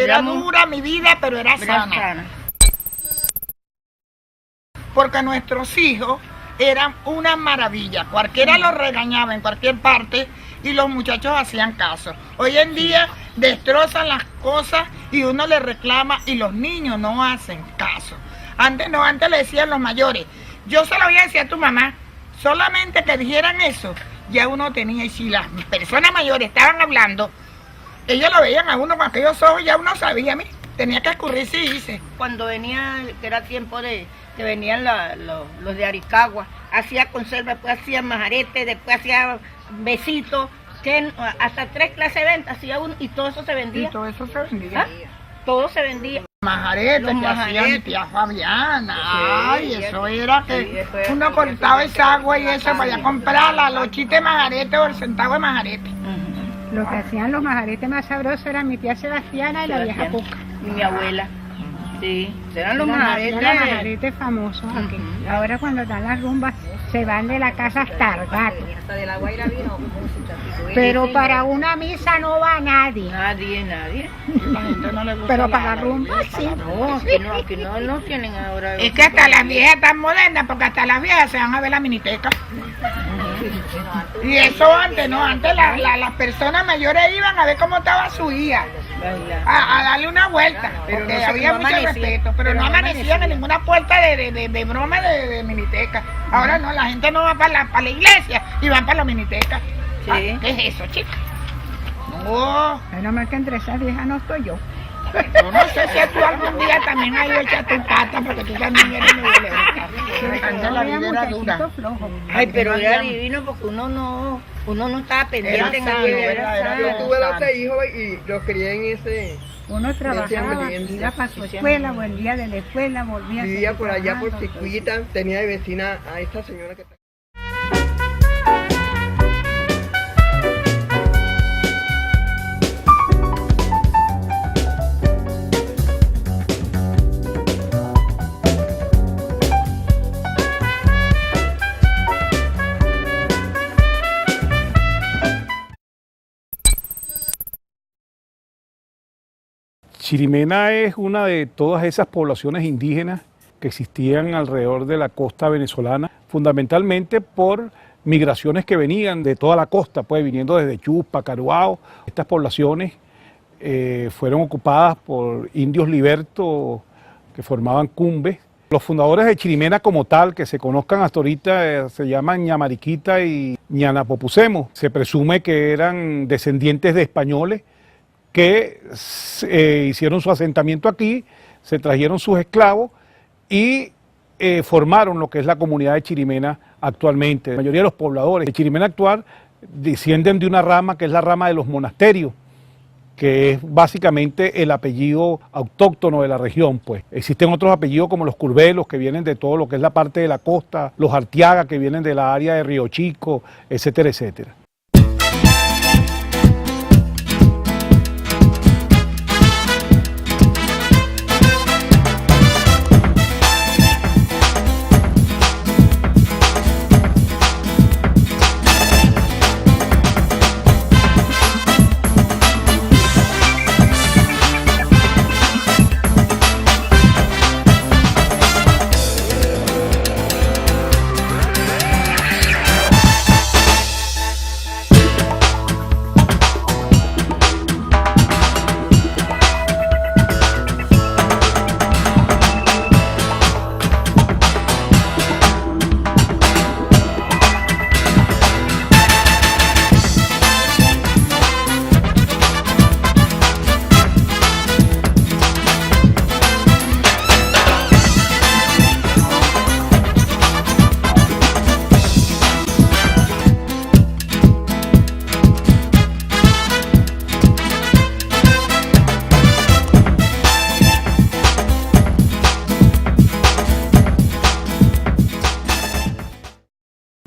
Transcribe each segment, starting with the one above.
Era dura mi vida, pero era sana. Porque nuestros hijos eran una maravilla. Cualquiera los regañaba en cualquier parte y los muchachos hacían caso. Hoy en día destrozan las cosas y uno les reclama y los niños no hacen caso. Antes no, antes le decían los mayores, yo se lo voy a decir a tu mamá, solamente que dijeran eso, ya uno tenía, y si las personas mayores estaban hablando, ellos lo veían a uno con aquellos ojos, ya uno sabía, tenía que escurrirse y irse. Cuando venía, que era tiempo de que venían los de Aricagua, hacía conserva, después hacía majarete, después hacía besitos, que hasta 3 clases de venta hacía uno, y todo eso se vendía. Y todo eso se vendía. ¿Ah? Todo se vendía. Majarete que hacía mi tía Fabiana, ay, eso era que uno cortaba esa agua y eso para allá comprar la lochita de majarete o el centavo de majarete. Lo que hacían los majaretes más sabrosos eran mi tía Sebastiana y la vieja Puca. Y mi abuela. Sí, eran los majaretes famosos aquí. Ahora cuando dan las rumbas se van de la casa hasta el gato. Hasta de la Guaira vino. Pero para una misa no va nadie. Nadie. La gente no le gusta. Pero para la rumba sí. No, que no tienen ahora. Es que hasta las viejas están modernas, porque hasta las viejas se van a ver la miniteca. Y eso antes, no, antes las personas mayores iban a ver cómo estaba su hija, a darle una vuelta, porque había mucho respeto, pero no amanecían en ninguna puerta de broma de miniteca. Ahora no, la gente no va para la iglesia y van para la miniteca. Sí. ¿Qué es eso, chica? No. Menos mal que entre esas viejas no estoy yo. Yo no sé si tú algún día también has ido a echar tu pata, porque tú también eres muy violenta. La vida era dura. Ay, pero era divino porque uno no estaba pendiente en aquella. Yo tuve 12 hijos y los crié en ese. Uno trabajaba, iba para su escuela, volvía de la escuela, volvía. Vivía por allá por Chiquita, tenía de vecina a esta señora que está. Chirimena es una de todas esas poblaciones indígenas que existían alrededor de la costa venezolana, fundamentalmente por migraciones que venían de toda la costa, pues viniendo desde Chuspa, Caruao. Estas poblaciones fueron ocupadas por indios libertos que formaban cumbes. Los fundadores de Chirimena como tal, que se conozcan hasta ahorita, se llaman Ñamariquita y Ñanapopucemo. Se presume que eran descendientes de españoles que hicieron su asentamiento aquí, se trajeron sus esclavos y formaron lo que es la comunidad de Chirimena actualmente. La mayoría de los pobladores de Chirimena actual descienden de una rama que es la rama de los monasterios, que es básicamente el apellido autóctono de la región, pues. Existen otros apellidos como los Curvelos, que vienen de todo lo que es la parte de la costa, los Artiaga, que vienen de la área de Río Chico, etcétera, etcétera.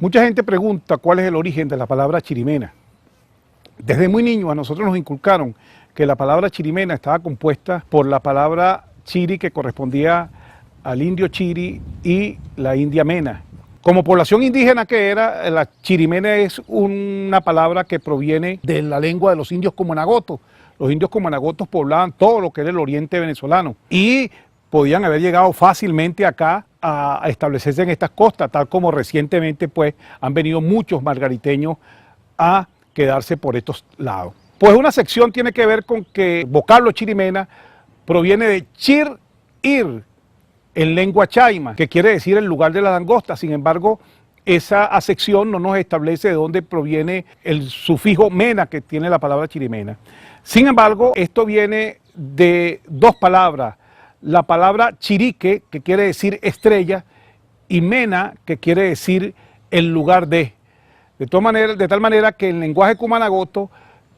Mucha gente pregunta cuál es el origen de la palabra chirimena. Desde muy niños a nosotros nos inculcaron que la palabra chirimena estaba compuesta por la palabra chiri, que correspondía al indio chiri, y la india mena. Como población indígena que era, la chirimena es una palabra que proviene de la lengua de los indios comanagotos. los indios cumanagotos poblaban todo lo que era el oriente venezolano y podían haber llegado fácilmente acá a establecerse en estas costas, tal como recientemente pues han venido muchos margariteños a quedarse por estos lados. Pues una sección tiene que ver con que el vocablo chirimena proviene de chir-ir, en lengua chaima, que quiere decir el lugar de la langosta. Sin embargo, esa acepción no nos establece de dónde proviene el sufijo mena que tiene la palabra chirimena. Sin embargo, esto viene de dos palabras, la palabra chirique, que quiere decir estrella, y mena, que quiere decir el lugar de. De tal manera que en lenguaje cumanagoto,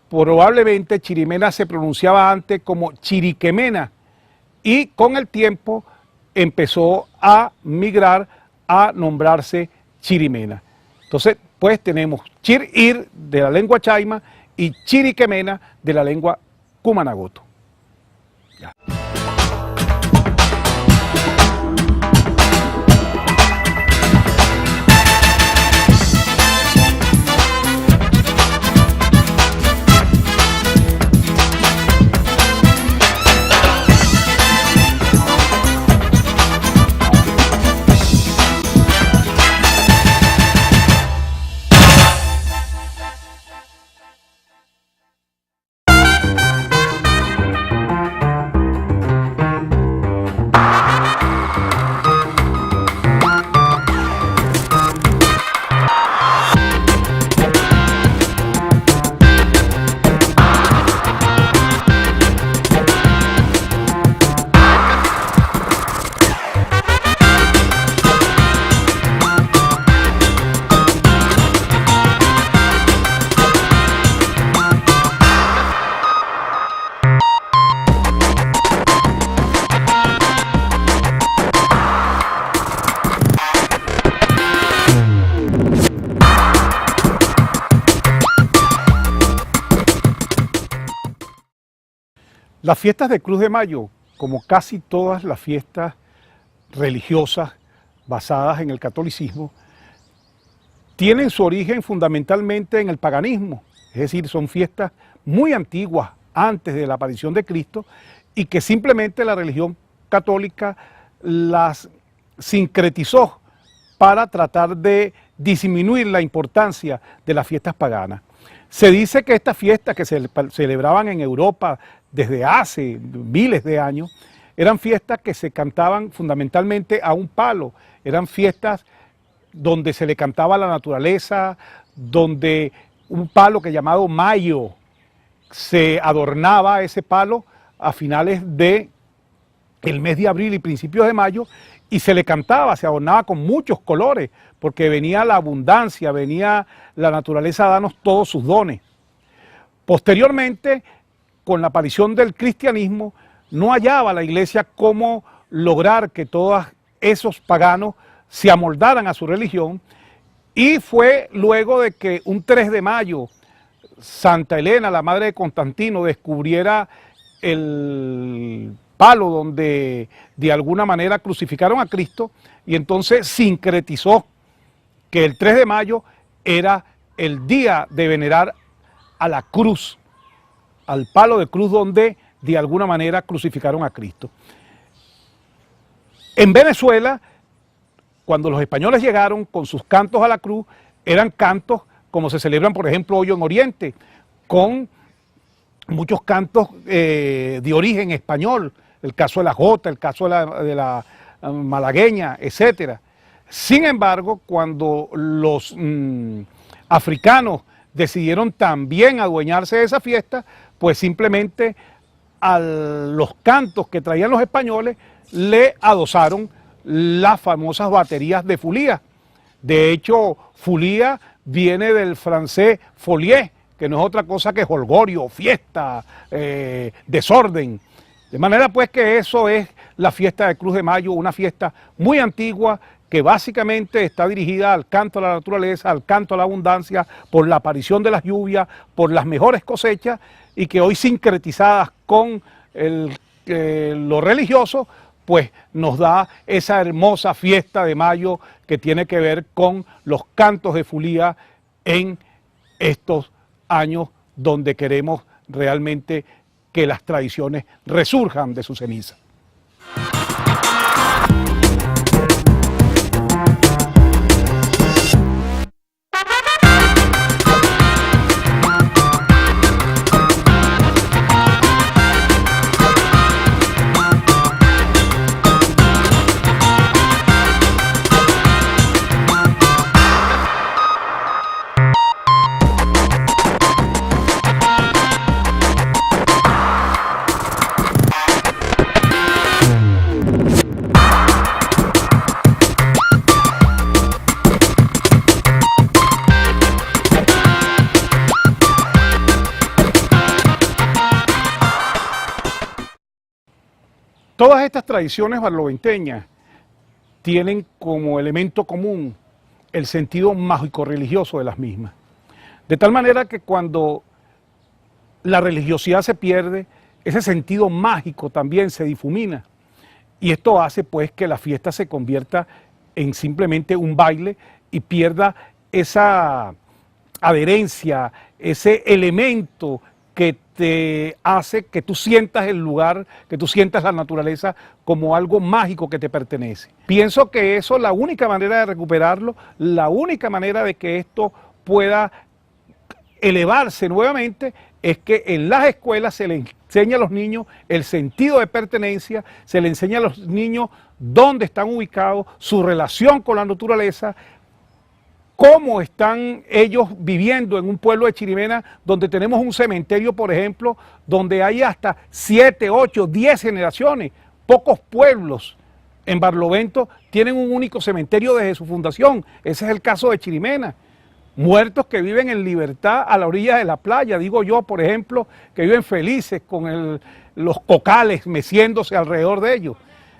probablemente chirimena se pronunciaba antes como chiriquemena, y con el tiempo empezó a migrar a nombrarse chirimena. Entonces, pues tenemos chir-ir de la lengua chaima y chiriquemena de la lengua cumanagoto. Ya. Las fiestas de Cruz de Mayo, como casi todas las fiestas religiosas basadas en el catolicismo, tienen su origen fundamentalmente en el paganismo, es decir, son fiestas muy antiguas, antes de la aparición de Cristo, y que simplemente la religión católica las sincretizó para tratar de disminuir la importancia de las fiestas paganas. Se dice que estas fiestas que se celebraban en Europa desde hace miles de años, eran fiestas que se cantaban fundamentalmente a un palo, eran fiestas donde se le cantaba a la naturaleza, donde un palo que llamado mayo, se adornaba ese palo a finales del mes de abril y principios de mayo, y se le cantaba, se adornaba con muchos colores, porque venía la abundancia, venía la naturaleza a darnos todos sus dones. Posteriormente, con la aparición del cristianismo, no hallaba la iglesia cómo lograr que todos esos paganos se amoldaran a su religión, y fue luego de que un 3 de mayo Santa Elena, la madre de Constantino, descubriera el palo donde de alguna manera crucificaron a Cristo, y entonces sincretizó que el 3 de mayo era el día de venerar a la cruz, al palo de cruz donde de alguna manera crucificaron a Cristo. En Venezuela, cuando los españoles llegaron con sus cantos a la cruz, eran cantos como se celebran, por ejemplo, hoy en Oriente, con muchos cantos de origen español, el caso de la jota, el caso de la malagueña, etc. Sin embargo, cuando los africanos decidieron también adueñarse de esa fiesta, pues simplemente a los cantos que traían los españoles le adosaron las famosas baterías de Fulía. De hecho, Fulía viene del francés folie, que no es otra cosa que jolgorio, fiesta, desorden. De manera pues que eso es la fiesta de Cruz de Mayo, una fiesta muy antigua que básicamente está dirigida al canto a la naturaleza, al canto a la abundancia, por la aparición de las lluvias, por las mejores cosechas, y que hoy sincretizadas con lo religioso, pues nos da esa hermosa fiesta de mayo que tiene que ver con los cantos de Fulía en estos años donde queremos realmente que las tradiciones resurjan de su ceniza. Todas estas tradiciones barloventeñas tienen como elemento común el sentido mágico-religioso de las mismas. De tal manera que cuando la religiosidad se pierde, ese sentido mágico también se difumina. Y esto hace pues que la fiesta se convierta en simplemente un baile y pierda esa adherencia, ese elemento que te hace que tú sientas el lugar, que tú sientas la naturaleza como algo mágico que te pertenece. Pienso que eso, la única manera de recuperarlo, la única manera de que esto pueda elevarse nuevamente es que en las escuelas se le enseña a los niños el sentido de pertenencia, se le enseña a los niños dónde están ubicados, su relación con la naturaleza, cómo están ellos viviendo en un pueblo de Chirimena donde tenemos un cementerio, por ejemplo, donde hay hasta 7, 8, 10 generaciones. Pocos pueblos en Barlovento tienen un único cementerio desde su fundación. Ese es el caso de Chirimena. Muertos que viven en libertad a la orilla de la playa, digo yo, por ejemplo, que viven felices con los cocales meciéndose alrededor de ellos.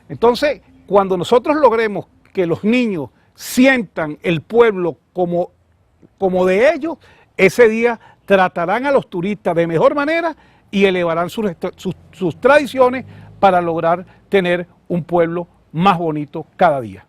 Entonces, cuando nosotros logremos que los niños sientan el pueblo como de ellos, ese día tratarán a los turistas de mejor manera y elevarán sus tradiciones para lograr tener un pueblo más bonito cada día.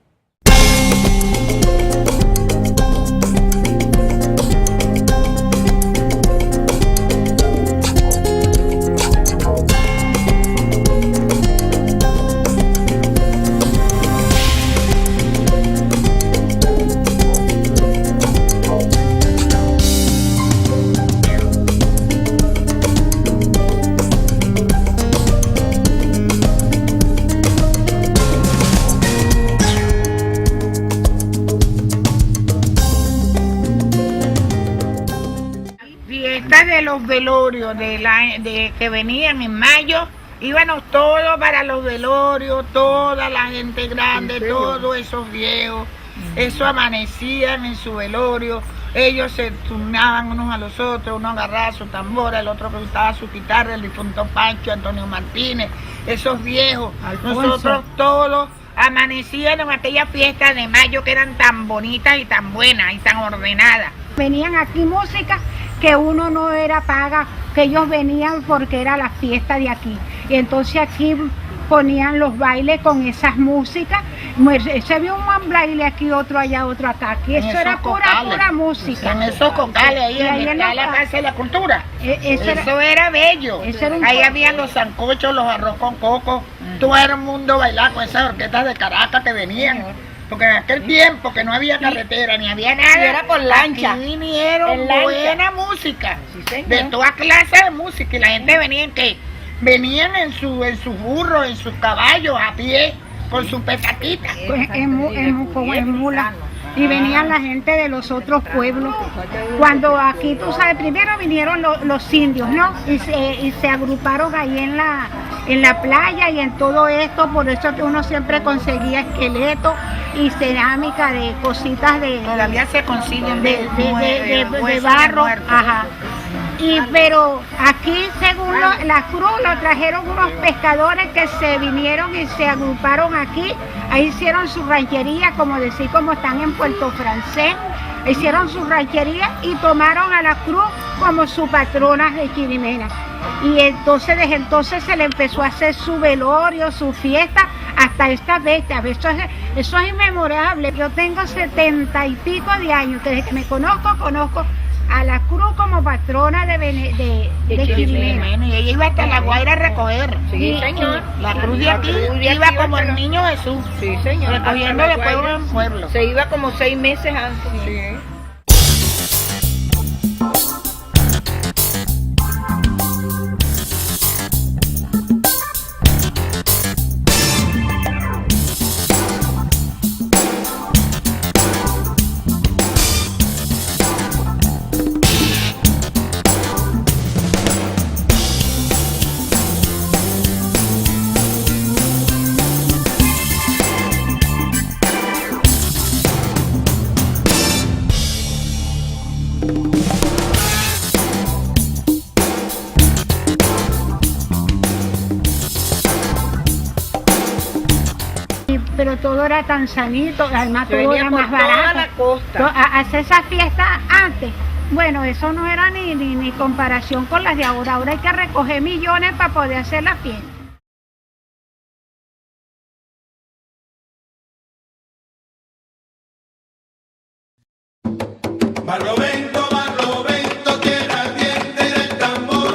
De los velorios de que venían en mayo, íbamos todos para los velorios, toda la gente grande, todos esos viejos, eso amanecían en su velorio, ellos se turnaban unos a los otros, uno agarraba su tambora, el otro cantaba su guitarra, el difunto Pancho, Antonio Martínez, esos viejos, Alfonso. Nosotros todos amanecían en aquella fiesta de mayo que eran tan bonitas y tan buenas y tan ordenadas. Venían aquí música que uno no era paga, que ellos venían porque era la fiesta de aquí. Y entonces aquí ponían los bailes con esas músicas. Se vio un baile aquí, otro allá, otro acá. Aquí eso era pura música. En esos cocales, ahí en la Casa de la Cultura. Eso era bello. Ahí habían los sancochos, los arroz con coco. Todo el mundo bailaba con esas orquestas de Caracas que venían. Porque en aquel tiempo que no había carretera ni había nada, era por lancha. Aquí vinieron buena música, de toda clase de música, y la gente venían en sus burros, en sus caballos, a pie, con sus pesatitas. En mula. Y venían la gente de los otros pueblos. Cuando aquí, tú sabes, primero vinieron los indios, ¿no? Y se agruparon ahí en la playa y en todo esto, por eso que uno siempre conseguía esqueletos y cerámica de cositas todavía se consiguen de barro. Ajá. Pero aquí, según la cruz, lo trajeron unos pescadores que se vinieron y se agruparon aquí. Ahí hicieron su ranchería, como están en Puerto Francés. Hicieron su ranchería y tomaron a la cruz como su patrona de Chirimena. Y entonces, desde entonces se le empezó a hacer su velorio, su fiesta, hasta esta fecha. Eso es inmemorable. Yo tengo 70 y pico de años, desde que me conozco a la cruz como patrona de Chirimena. Y ella iba hasta La Guaira a recoger. Sí, señor. La cruz de aquí cruz de iba aquí como hasta el niño Jesús, Sí, señor. recogiendo Hasta de La pueblo Guaira. en pueblo. Se iba como 6 meses antes. Sí. Pero todo era tan sanito, además todo Venía era por más toda barato. la costa. Hacer esas fiestas antes, bueno, eso no era ni comparación con las de ahora. Ahora hay que recoger millones para poder hacer la fiesta. Barlovento, Barlovento, tierra ardiente del tambor,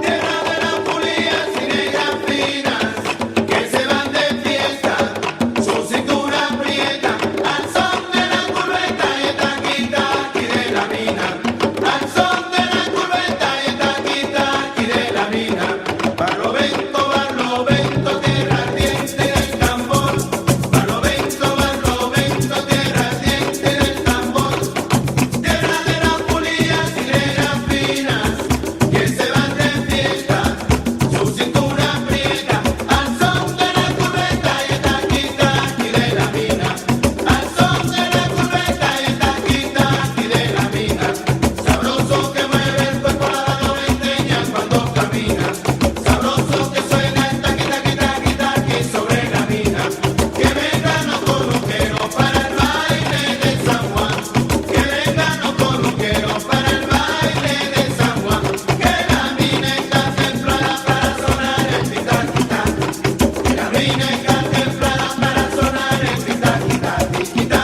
tierra de las pulías y negras finas, que se van de fiesta, su cintura aprieta, al son de la curveta y el taqui-taqui de la mina, al son de la curveta y el taqui-taqui de la mina. Barlovento, Barlovento, tierra ardiente del tambor, Barlovento, Barlovento, tierra ardiente del tambor. Tierra de las pulías y negras finas, que se van de fiesta, su cintura aprieta, al son de la curveta y el taqui-taqui de la mina, al son de la curveta y el taqui-taqui de la mina. Sabroso que mueve el cuerpo la barloventeña cuando camina, sabroso que suena el taqui-taqui-taqui-taqui sobre la mina. Que vengan los coluqueros para el baile de San Juan, que vengan los coluqueros para el baile de San Juan, que la mina está templada para sonar el tita-tita, que la mina está templada para sonar el tita-tita, tiquita,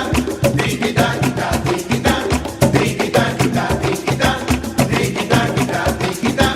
tiquita, tiquita, tiquita, tiquita, tiquita, tiquita, tiquita,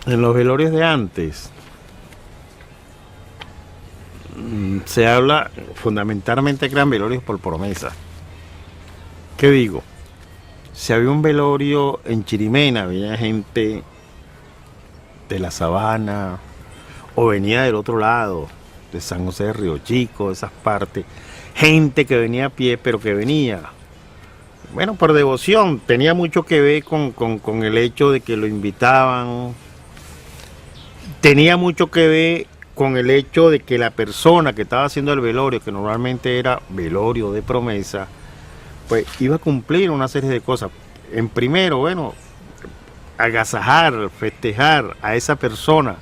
En los velorios de antes se habla fundamentalmente que eran velorios por promesa. ¿Qué digo? Si había un velorio en Chirimena, había gente de la Sabana o venía del otro lado, de San José de Río Chico, de esas partes, gente que venía a pie, pero que venía bueno, por devoción, tenía mucho que ver con el hecho de que lo invitaban, tenía mucho que ver con el hecho de que la persona que estaba haciendo el velorio, que normalmente era velorio de promesa, pues iba a cumplir una serie de cosas. En primero, bueno, agasajar, festejar a esa persona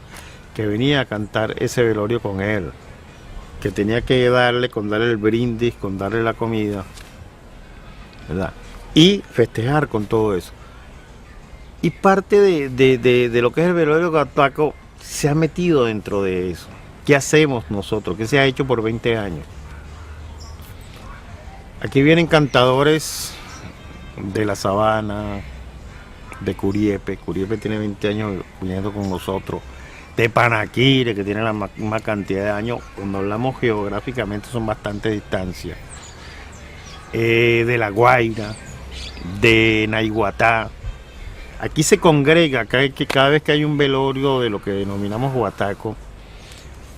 que venía a cantar ese velorio con él, que tenía que darle el brindis, con darle la comida, ¿verdad? Y festejar con todo eso. Y parte de lo que es el velorio Guataco se ha metido dentro de eso. ¿Qué hacemos nosotros? ¿Qué se ha hecho por 20 años? Aquí vienen cantadores de la Sabana, de Curiepe. Curiepe tiene 20 años viniendo con nosotros. De Panaquire, que tiene la misma cantidad de años. Cuando hablamos geográficamente son bastantes distancias. De La Guaira, de Naiguatá. Aquí se congrega, cada vez que hay un velorio de lo que denominamos Guataco,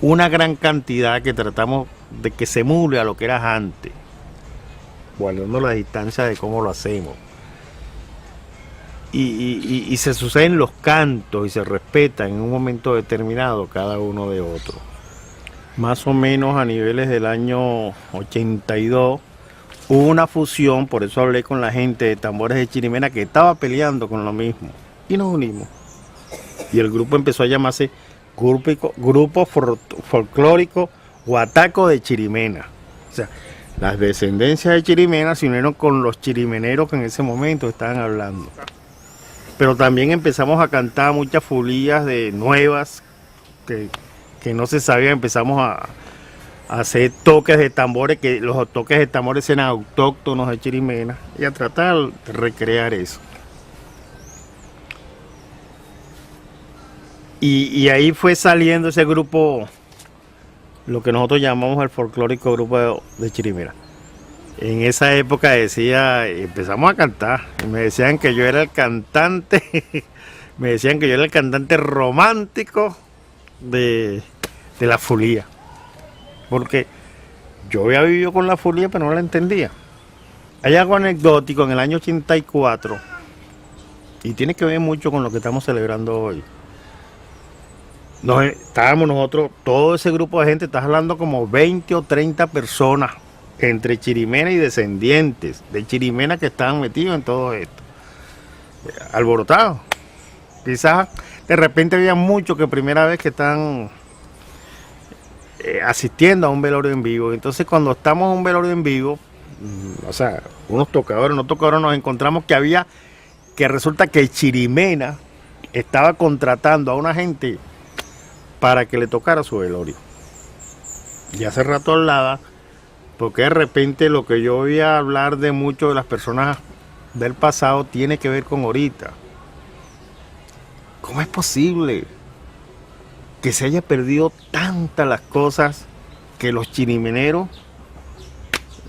una gran cantidad que tratamos de que se emule a lo que era antes, guardando la distancia de cómo lo hacemos. Y se suceden los cantos y se respetan en un momento determinado cada uno de otro. Más o menos a niveles del año 82 hubo una fusión, por eso hablé con la gente de Tambores de Chirimena que estaba peleando con lo mismo y nos unimos. Y el grupo empezó a llamarse Grupo Folclórico Guataco de Chirimena. O sea, las descendencias de Chirimena se unieron con los chirimeneros que en ese momento estaban hablando. Pero también empezamos a cantar muchas fulías de nuevas que no se sabían. Empezamos a hacer toques de tambores, que los toques de tambores eran autóctonos de Chirimena, y a tratar de recrear eso. Y ahí fue saliendo ese grupo, lo que nosotros llamamos el folclórico grupo de Chirimena. En esa época empezamos a cantar, y me decían que yo era el cantante, me decían que yo era el cantante romántico de la fulía. Porque yo había vivido con la fulía, pero no la entendía. Hay algo anecdótico en el año 84, y tiene que ver mucho con lo que estamos celebrando hoy. Estábamos nosotros, todo ese grupo de gente, estás hablando como 20 o 30 personas, entre Chirimena y descendientes de Chirimena que estaban metidos en todo esto. Alborotados. Quizás de repente había muchos que primera vez que están asistiendo a un velorio en vivo. Entonces cuando estamos en un velorio en vivo, o sea, unos tocadores, nos encontramos que resulta que Chirimena estaba contratando a una gente para que le tocara su velorio. Y hace rato hablaba, porque de repente lo que yo oí hablar de muchas de las personas del pasado tiene que ver con ahorita. ¿Cómo es posible que se haya perdido tantas las cosas que los chirimeneros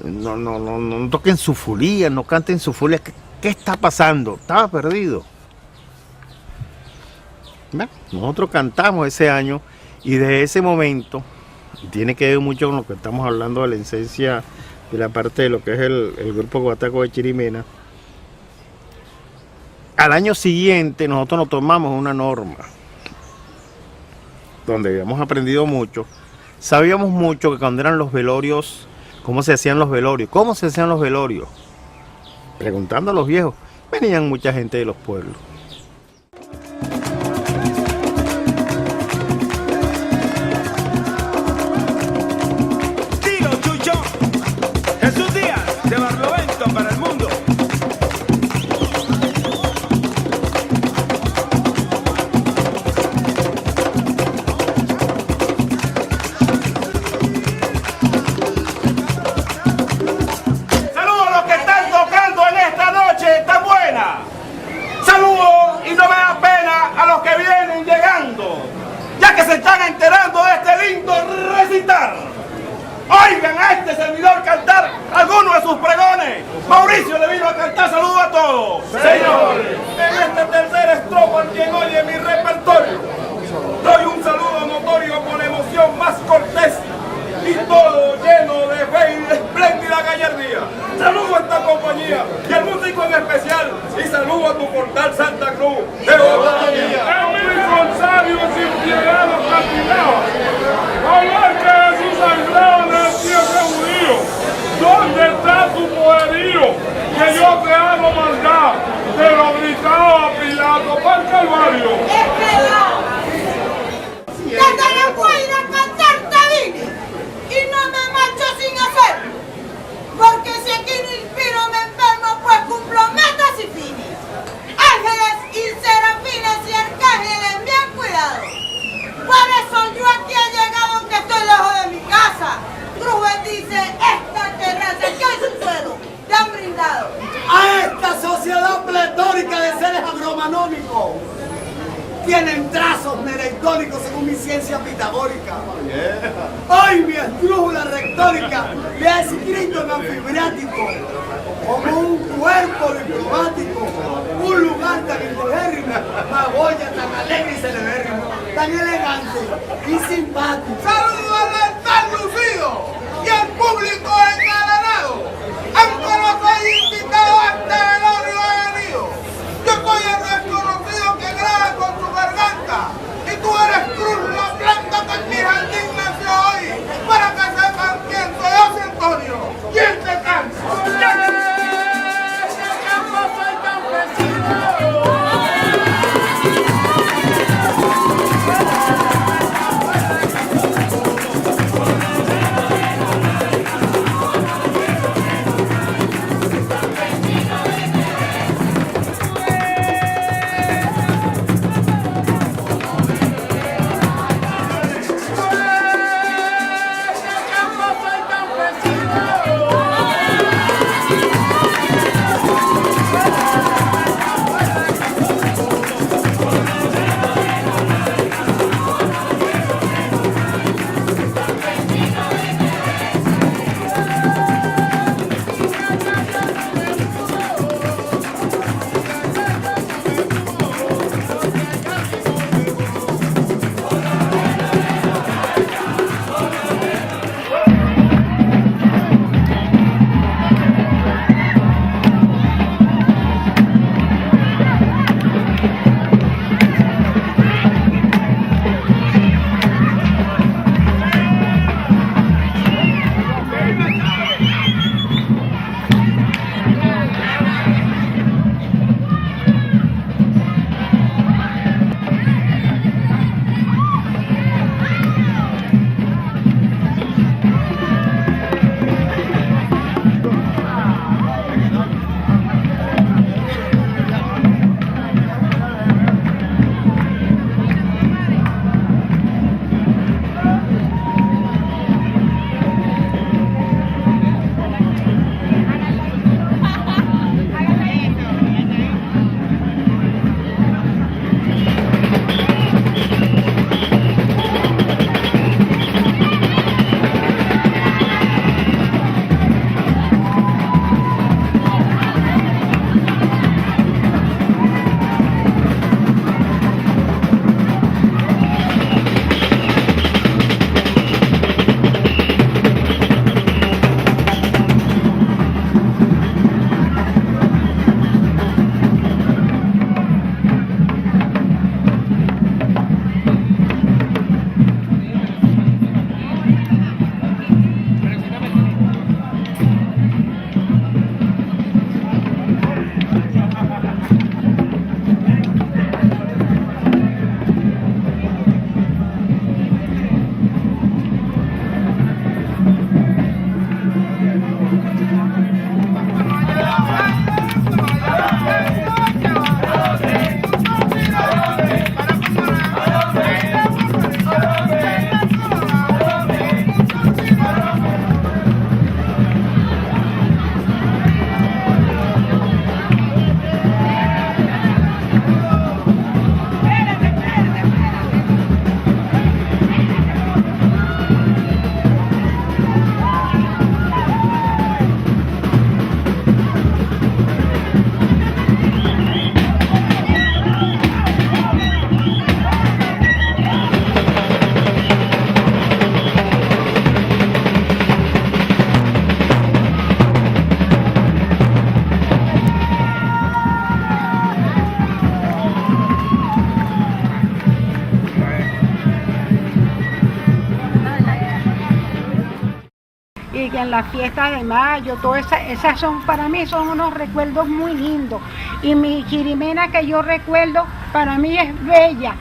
no toquen su fulía, no canten su fulía? ¿Qué está pasando? Estaba perdido. Bueno, nosotros cantamos ese año, y desde ese momento, tiene que ver mucho con lo que estamos hablando de la esencia de la parte de lo que es el grupo Guataco de Chirimena. Al año siguiente nosotros nos tomamos una norma donde habíamos aprendido mucho. Sabíamos mucho que cuando eran los velorios, cómo se hacían los velorios, preguntando a los viejos, venían mucha gente de los pueblos. Dilo, Chucho. Jesús Díaz, de Barlovento para el mundo. Saludos a los que están tocando en esta noche tan buena. Saludos y saludo a tu portal Santa Cruz de Ovaña. Es mi corsario sin piedad los castigaba. Hablar que Jesús sangraba en el tiempo judío. ¿Dónde está tu poderío? Que yo te hago maldad. Te lo gritaba Pilato para el Calvario. Desde la Guaira a cantarte vine y no me marcho sin hacerlo, porque si aquí no inspiro me enfermo, pues cumplo metas y fines. Ángeles y serafines y arcángeles me han cuidado, por eso yo aquí he llegado aunque estoy lejos de mi casa. Cruz bendice esta terraza que hoy su suelo te han brindado a esta sociedad pletórica de seres agromanómicos. Tienen trazos nereitónicos según mi ciencia pitagórica. Hoy mi esdrújula rectórica le ha escrito en anfibriático como un cuerpo diplomático, un lugar tan inteligérrimo, Magoya tan alegre y celebérrimo, tan elegante y simpático. Saludos al altar lucido y al público engalanado. Aunque no soy invitado a este velorio he venido. Yo soy el desconocido que graba con su garganta. Y tú eres Cruz, la planta que en mi jardín nació hoy. Para que sepan quién soy yo, soy Antonio. ¿Quién te cansa? y que en las fiestas de mayo, todas esas son, para mí son unos recuerdos muy lindos. Y mi chirimena que yo recuerdo, para mí es bella,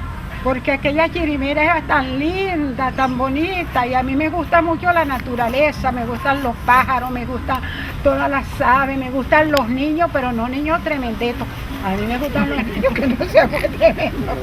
porque aquella chirimera era tan linda, tan bonita, y a mí me gusta mucho la naturaleza, me gustan los pájaros, me gustan todas las aves, me gustan los niños, pero no niños tremenditos, a mí me gustan los niños que no sean muy tremendos.